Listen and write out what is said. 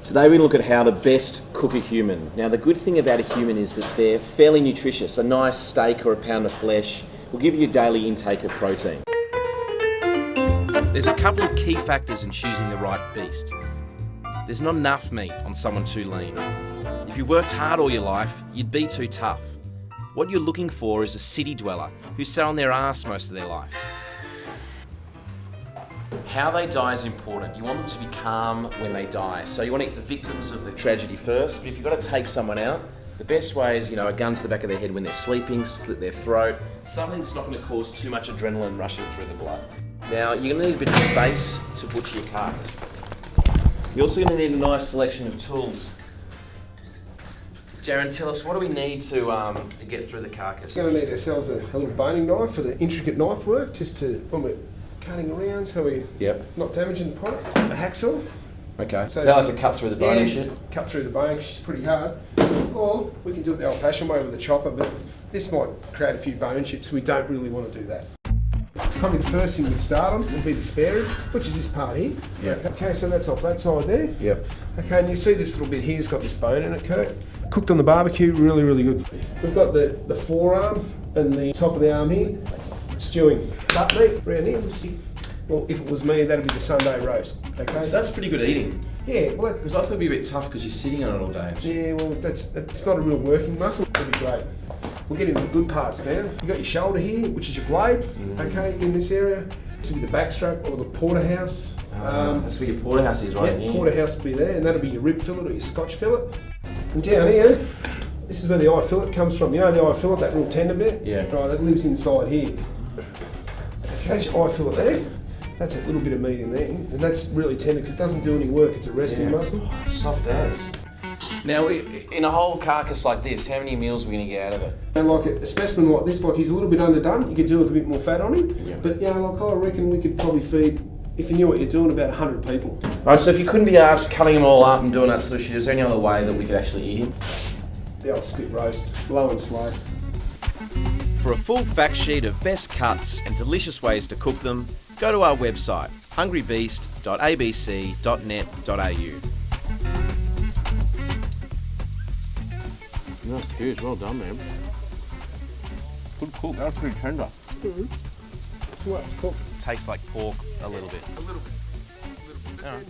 Today we look at how to best cook a human. Now the good thing about a human is that they're fairly nutritious. A nice steak or a pound of flesh will give you a daily intake of protein. There's a couple of key factors in choosing the right beast. There's not enough meat on someone too lean. If you worked hard all your life, you'd be too tough. What you're looking for is a city dweller who sat on their ass most of their life. How they die is important. You want them to be calm when they die. So you want to eat the victims of the tragedy first, but if you've got to take someone out, the best way is, a gun to the back of their head when they're sleeping, slit their throat, something that's not going to cause too much adrenaline rushing through the blood. Now, you're going to need a bit of space to butcher your carcass. You're also going to need a nice selection of tools. Darren, tell us, what do we need to get through the carcass? We're going to need ourselves a little boning knife for the intricate knife work, just to, when we're cutting around so we're not damaging the product. A hacksaw. Okay, so that like to cut through the bone and shit? Cut through the bone, because it's pretty hard. Or we can do it the old-fashioned way with a chopper, but this might create a few bone chips. We don't really want to do that. Probably the first thing we'd start on would be the spare rib, which is this part here. Yep. Okay, so that's off that side there. Yep. Okay, and you see this little bit here's got this bone in it, Kirk. Cooked on the barbecue, really, really good. We've got the forearm and the top of the arm here, stewing. Cut meat around here. Well, if it was me, that'd be the Sunday roast. Okay. So that's pretty good eating. Yeah, well, because I thought it'd be a bit tough because you're sitting on it all day. Yeah, well, it's not a real working muscle. It'll be great. We'll get into the good parts now. You got your shoulder here, which is your blade. Okay, in this area. This will be the backstroke or the porterhouse. That's where your porterhouse is, right? Yeah, porterhouse will be there, and that'll be your rib fillet or your Scotch fillet. And down here, this is where the eye fillet comes from. You know the eye fillet, that real tender bit? Yeah. Right, it lives inside here. Okay, that's your eye fillet there. That's a little bit of meat in there, and that's really tender because it doesn't do any work. It's a resting muscle. Soft as. Now, in a whole carcass like this, how many meals are we going to get out of it? And like a specimen like this, like he's a little bit underdone, you could do with a bit more fat on him. Yeah. But like I reckon we could probably feed, if you knew what you're doing, about 100 people. Right, so if you couldn't be asked cutting them all up and doing that sort of shit, is there any other way that we could actually eat him? The old spit roast, low and slow. For a full fact sheet of best cuts and delicious ways to cook them, go to our website, hungrybeast.abc.net.au. That's huge, well done, man. Good cook, that's pretty tender. Mm-hmm. Well, cool. Tastes like pork a little bit. A little bit. All right.